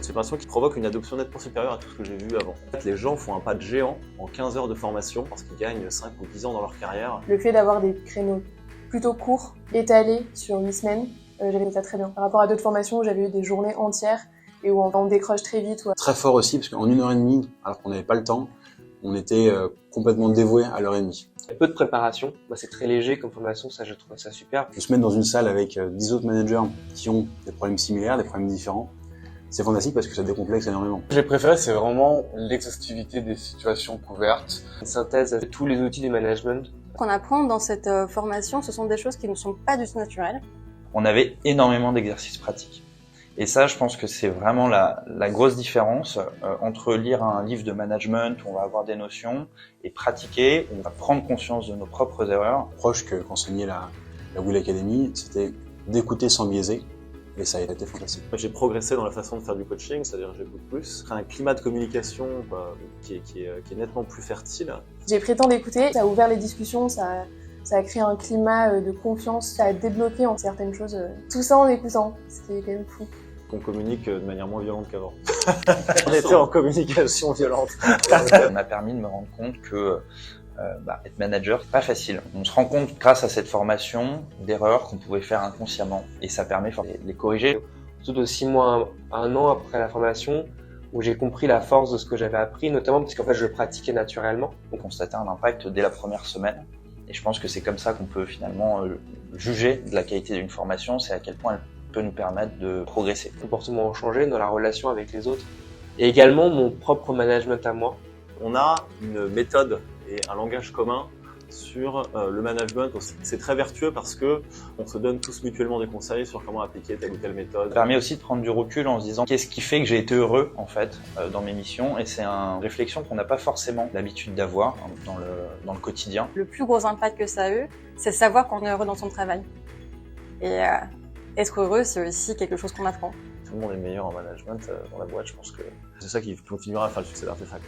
C'est une formation qui provoque une adoption nettement supérieure à tout ce que j'ai vu avant. En fait, les gens font un pas de géant en 15 heures de formation parce qu'ils gagnent 5 ou 10 ans dans leur carrière. Le fait d'avoir des créneaux plutôt courts, étalés sur 8 semaines, j'avais trouvé ça très bien. Par rapport à d'autres formations où j'avais eu des journées entières et où on décroche très vite. Très fort aussi parce qu'en 1h30, alors qu'on n'avait pas le temps, on était complètement dévoué à l'heure et demie. Peu de préparation, c'est très léger comme formation, ça je trouve ça super. De se mettre dans une salle avec 10 autres managers qui ont des problèmes similaires, des problèmes différents, c'est fantastique parce que ça décomplexe énormément. Ce que j'ai préféré, c'est vraiment l'exhaustivité des situations couvertes. Une synthèse de tous les outils du management. Ce qu'on apprend dans cette formation, ce sont des choses qui ne sont pas du tout naturelles. On avait énormément d'exercices pratiques. Et ça, je pense que c'est vraiment la grosse différence entre lire un livre de management où on va avoir des notions et pratiquer, où on va prendre conscience de nos propres erreurs. L'approche qu'enseignait la Will Academy, c'était d'écouter sans biaiser. Et ça a été fantastique. J'ai progressé dans la façon de faire du coaching, c'est-à-dire j'écoute plus. Un climat de communication qui est nettement plus fertile. J'ai pris le temps d'écouter, ça a ouvert les discussions, ça a créé un climat de confiance, ça a débloqué en certaines choses. Tout ça en écoutant, ce qui est quand même fou. On communique de manière moins violente qu'avant. On était en communication violente. Ça m'a permis de me rendre compte que être manager, c'est pas facile. On se rend compte, grâce à cette formation, d'erreurs qu'on pouvait faire inconsciemment. Et ça permet de les corriger. Surtout de 6 mois à 1 an après la formation, où j'ai compris la force de ce que j'avais appris, notamment parce qu'en fait je le pratiquais naturellement. On constatait un impact dès la première semaine. Et je pense que c'est comme ça qu'on peut finalement juger de la qualité d'une formation, c'est à quel point elle peut nous permettre de progresser. Les comportements ont changé dans la relation avec les autres. Et également mon propre management à moi. On a une méthode et un langage commun sur le management. C'est très vertueux parce que on se donne tous mutuellement des conseils sur comment appliquer telle ou telle méthode. Ça permet aussi de prendre du recul en se disant qu'est-ce qui fait que j'ai été heureux en fait dans mes missions, et c'est une réflexion qu'on n'a pas forcément l'habitude d'avoir dans le quotidien. Le plus gros impact que ça a eu, c'est savoir qu'on est heureux dans son travail. Et être heureux, c'est aussi quelque chose qu'on apprend. Tout le monde est meilleur en management dans la boîte, je pense que c'est ça qui continuera à faire le succès d'Artefact.